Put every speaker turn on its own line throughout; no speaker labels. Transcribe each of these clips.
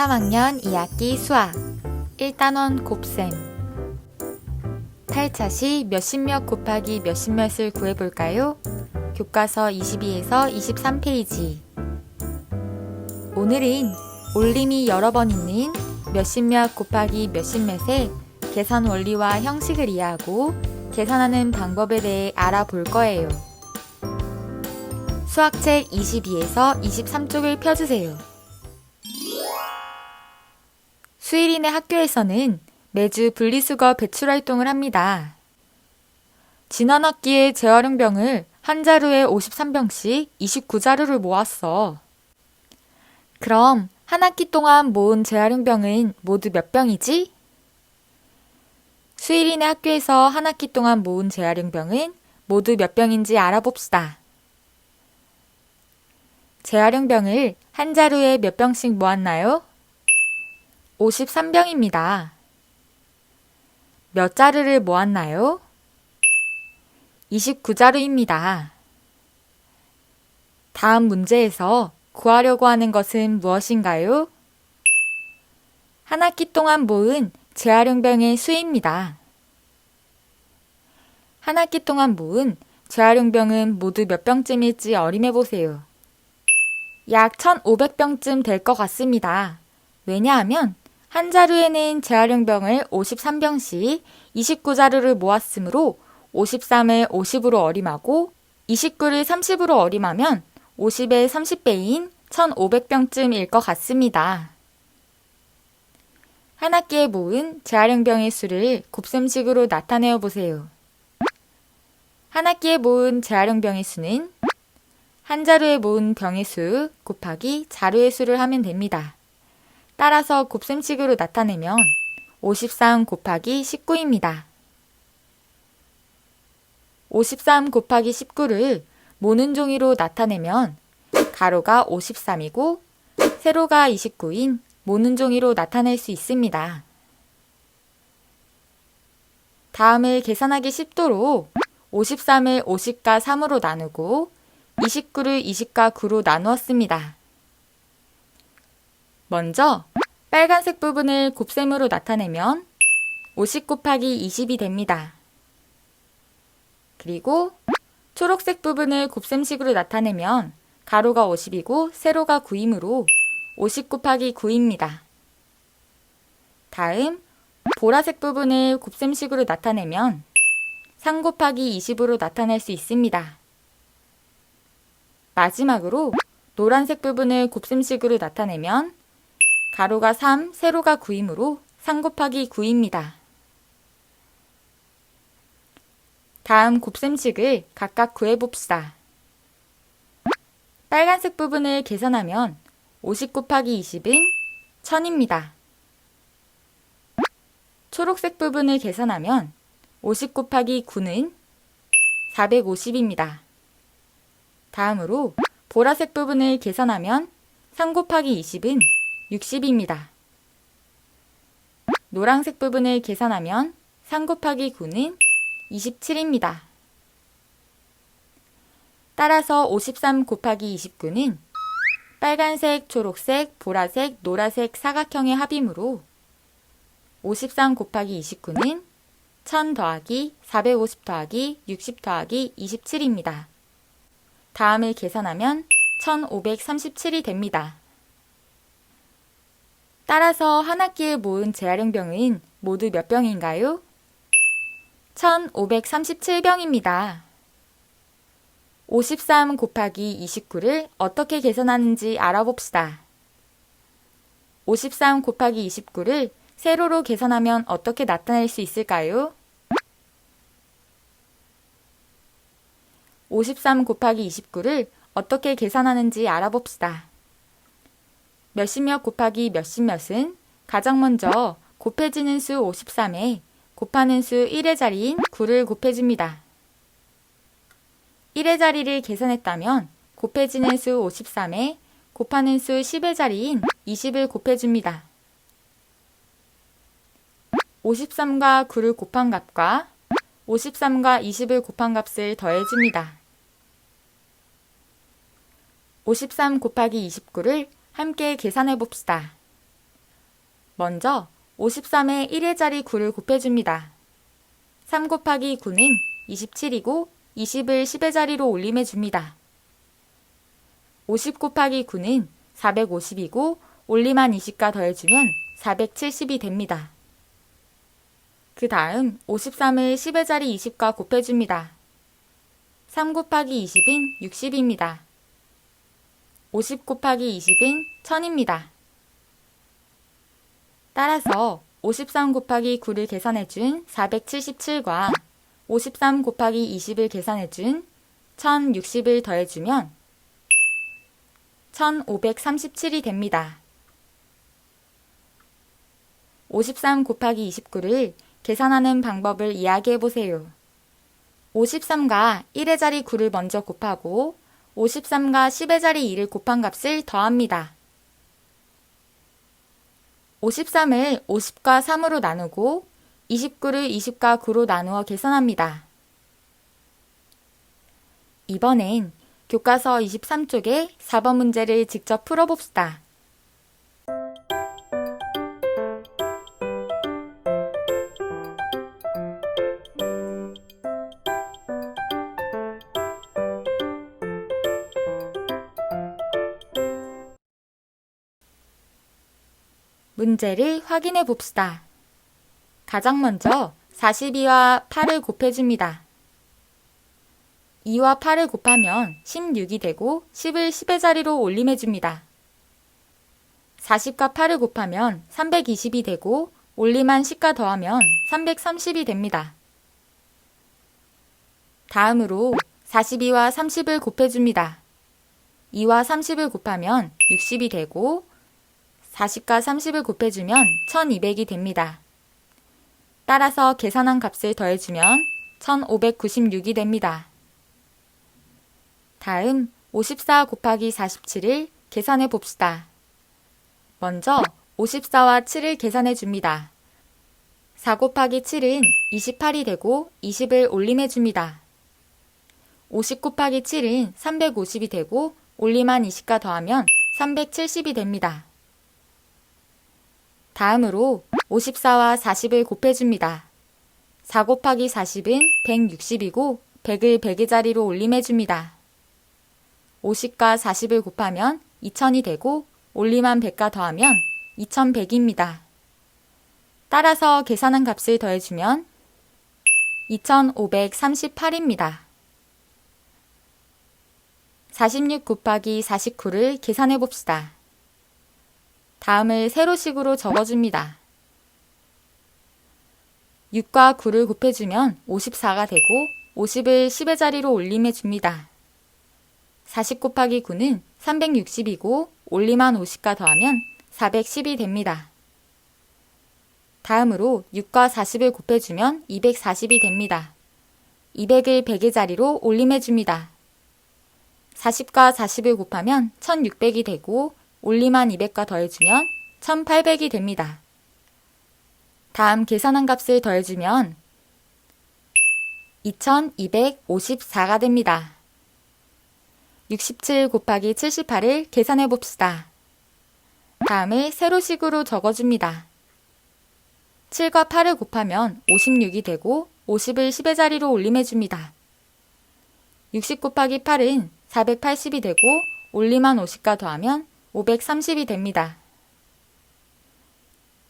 3학년 2학기 수학 1단원 곱셈 탈차시 몇십몇 곱하기 몇십몇을 구해볼까요? 교과서 22에서 23페이지. 오늘은 올림이 여러 번 있는 몇십몇 곱하기 몇십몇의 계산 원리와 형식을 이해하고 계산하는 방법에 대해 알아볼 거예요. 수학책 22에서 23쪽을 펴주세요. 수일이네 학교에서는 매주 분리수거 배출 활동을 합니다. 지난 학기에 재활용병을 한 자루에 53병씩 29자루를 모았어. 그럼 한 학기 동안 모은 재활용병은 모두 몇 병이지? 수일이네 학교에서 한 학기 동안 모은 재활용병은 모두 몇 병인지 알아봅시다. 재활용병을 한 자루에 몇 병씩 모았나요? 53병입니다. 몇 자루를 모았나요? 29자루입니다. 다음 문제에서 구하려고 하는 것은 무엇인가요? 한 학기 동안 모은 재활용병의 수입니다. 한 학기 동안 모은 재활용병은 모두 몇 병쯤일지 어림해보세요. 약 1,500병쯤 될 것 같습니다. 왜냐하면 한 자루에는 재활용병을 53병씩 29자루를 모았으므로 53을 50으로 어림하고 29를 30으로 어림하면 50의 30배인 1,500병쯤일 것 같습니다. 한 학기에 모은 재활용병의 수를 곱셈식으로 나타내어 보세요. 한 학기에 모은 재활용병의 수는 한 자루에 모은 병의 수 곱하기 자루의 수를 하면 됩니다. 따라서 곱셈식으로 나타내면 53 곱하기 19입니다. 53 곱하기 19를 모는 종이로 나타내면 가로가 53이고 세로가 29인 모는 종이로 나타낼 수 있습니다. 다음을 계산하기 쉽도록 53을 50과 3으로 나누고 29를 20과 9로 나누었습니다. 먼저 빨간색 부분을 곱셈으로 나타내면 50 곱하기 20이 됩니다. 그리고 초록색 부분을 곱셈식으로 나타내면 가로가 50이고 세로가 9이므로 50 곱하기 9입니다. 다음 보라색 부분을 곱셈식으로 나타내면 3 곱하기 20으로 나타낼 수 있습니다. 마지막으로 노란색 부분을 곱셈식으로 나타내면 가로가 3, 세로가 9이므로 3 곱하기 9입니다. 다음 곱셈식을 각각 구해봅시다. 빨간색 부분을 계산하면 50 곱하기 20은 1000입니다. 초록색 부분을 계산하면 50 곱하기 9는 450입니다. 다음으로 보라색 부분을 계산하면 3 곱하기 20은 60입니다. 노란색 부분을 계산하면 3 곱하기 9는 27입니다. 따라서 53 곱하기 29는 빨간색, 초록색, 보라색, 노란색 사각형의 합이므로 53 곱하기 29는 1000 더하기 450 더하기 60 더하기 27입니다. 다음을 계산하면 1537이 됩니다. 따라서 한 학기에 모은 재활용병은 모두 몇 병인가요? 1537병입니다. 53 곱하기 29를 어떻게 계산하는지 알아봅시다. 53 곱하기 29를 세로로 계산하면 어떻게 나타낼 수 있을까요? 53 곱하기 29를 어떻게 계산하는지 알아봅시다. 몇십몇 곱하기 몇십몇은 가장 먼저 곱해지는 수 53에 곱하는 수 1의 자리인 9를 곱해줍니다. 1의 자리를 계산했다면 곱해지는 수 53에 곱하는 수 10의 자리인 20을 곱해줍니다. 53과 9를 곱한 값과 53과 20을 곱한 값을 더해줍니다. 53 곱하기 29를 함께 계산해 봅시다. 먼저 53의 1의 자리 9를 곱해줍니다. 3 곱하기 9는 27이고 20을 10의 자리로 올림해줍니다. 50 곱하기 9는 450이고 올림한 20과 더해주면 470이 됩니다. 그 다음 53을 10의 자리 20과 곱해줍니다. 3 곱하기 20은 60입니다. 50 곱하기 20은 1000입니다. 따라서 53 곱하기 9를 계산해준 477과 53 곱하기 20을 계산해준 1060을 더해주면 1537이 됩니다. 53 곱하기 29를 계산하는 방법을 이야기해보세요. 53과 1의 자리 9를 먼저 곱하고 53과 10의 자리 2를 곱한 값을 더합니다. 53을 50과 3으로 나누고 29를 20과 9로 나누어 계산합니다. 이번엔 교과서 23쪽의 4번 문제를 직접 풀어봅시다. 문제를 확인해 봅시다. 가장 먼저 42와 8을 곱해줍니다. 2와 8을 곱하면 16이 되고 10을 10의 자리로 올림해줍니다. 40과 8을 곱하면 320이 되고 올림한 10과 더하면 330이 됩니다. 다음으로 42와 30을 곱해줍니다. 2와 30을 곱하면 60이 되고 40과 30을 곱해주면 1200이 됩니다. 따라서 계산한 값을 더해주면 1596이 됩니다. 다음 54 곱하기 47을 계산해 봅시다. 먼저 54와 7을 계산해 줍니다. 4 곱하기 7은 28이 되고 20을 올림해 줍니다. 50 곱하기 7은 350이 되고 올림한 20과 더하면 370이 됩니다. 다음으로 54와 40을 곱해줍니다. 4 곱하기 40은 160이고 100을 100의 자리로 올림해줍니다. 50과 40을 곱하면 2000이 되고 올림한 100과 더하면 2100입니다. 따라서 계산한 값을 더해주면 2538입니다. 46 곱하기 49를 계산해 봅시다. 다음을 세로식으로 적어줍니다. 6과 9를 곱해주면 54가 되고 50을 10의 자리로 올림해줍니다. 40 곱하기 9는 360이고 올림한 50과 더하면 410이 됩니다. 다음으로 6과 40을 곱해주면 240이 됩니다. 200을 100의 자리로 올림해줍니다. 40과 40을 곱하면 1600이 되고 올림한 200과 더해주면 1800이 됩니다. 다음 계산한 값을 더해주면 2254가 됩니다. 67 곱하기 78을 계산해 봅시다. 다음을 세로식으로 적어줍니다. 7과 8을 곱하면 56이 되고 50을 10의 자리로 올림해줍니다. 60 곱하기 8은 480이 되고 올림한 50과 더하면 530이 됩니다.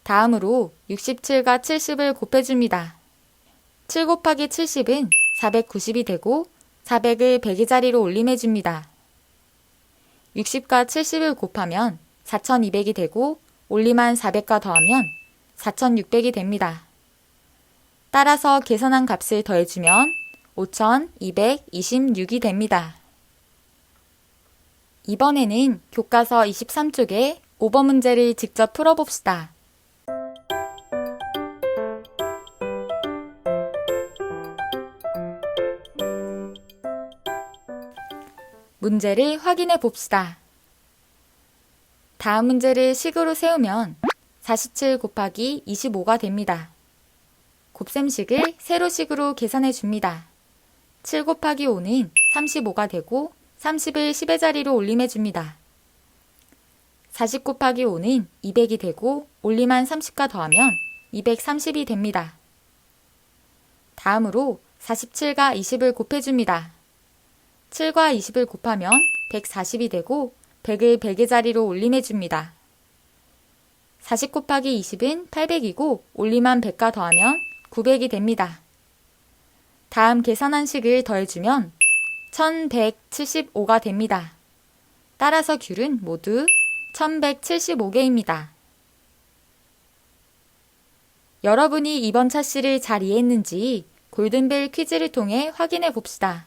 다음으로 67과 70을 곱해줍니다. 7 곱하기 70은 490이 되고 400을 100의 자리로 올림해줍니다. 60과 70을 곱하면 4200이 되고 올림한 400과 더하면 4600이 됩니다. 따라서 계산한 값을 더해주면 5226이 됩니다. 이번에는 교과서 23쪽의 5번 문제를 직접 풀어봅시다. 문제를 확인해 봅시다. 다음 문제를 식으로 세우면 47 곱하기 25가 됩니다. 곱셈식을 세로식으로 계산해 줍니다. 7 곱하기 5는 35가 되고 30을 10의 자리로 올림해 줍니다. 40 곱하기 5는 200이 되고 올림한 30과 더하면 230이 됩니다. 다음으로 47과 20을 곱해줍니다. 7과 20을 곱하면 140이 되고 100을 100의 자리로 올림해줍니다. 40 곱하기 20은 800이고 올림한 100과 더하면 900이 됩니다. 다음 계산한 식을 더해주면 1175가 됩니다. 따라서 귤은 모두 1175개입니다. 여러분이 이번 차씨를 잘 이해했는지 골든벨 퀴즈를 통해 확인해 봅시다.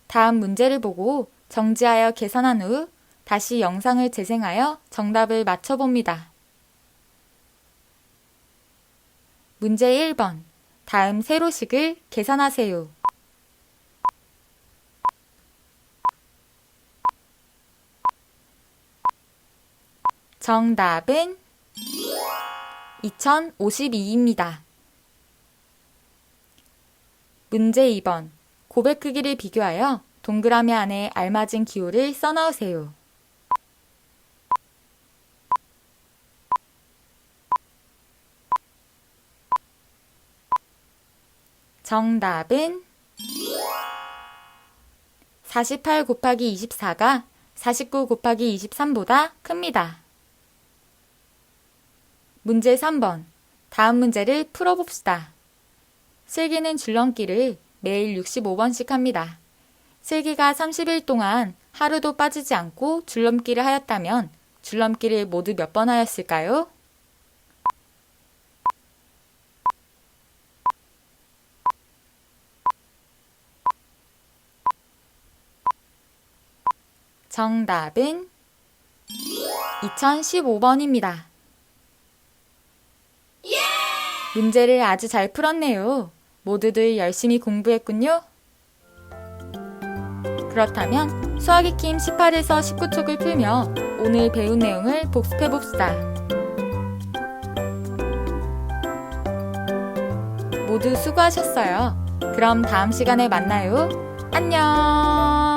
다음 문제를 보고 정지하여 계산한 후 다시 영상을 재생하여 정답을 맞춰봅니다. 문제 1번. 다음 세로식을 계산하세요. 정답은 2052입니다. 문제 2번. 고백 크기를 비교하여 동그라미 안에 알맞은 기호를 써넣으세요. 정답은 48 곱하기 24가 49 곱하기 23보다 큽니다. 문제 3번. 다음 문제를 풀어봅시다. 슬기는 줄넘기를 매일 65번씩 합니다. 슬기가 30일 동안 하루도 빠지지 않고 줄넘기를 하였다면 줄넘기를 모두 몇 번 하였을까요? 정답은 2015번입니다. 문제를 아주 잘 풀었네요. 모두들 열심히 공부했군요. 그렇다면 수학 익힘 18에서 19촉을 풀며 오늘 배운 내용을 복습해봅시다. 모두 수고하셨어요. 그럼 다음 시간에 만나요. 안녕!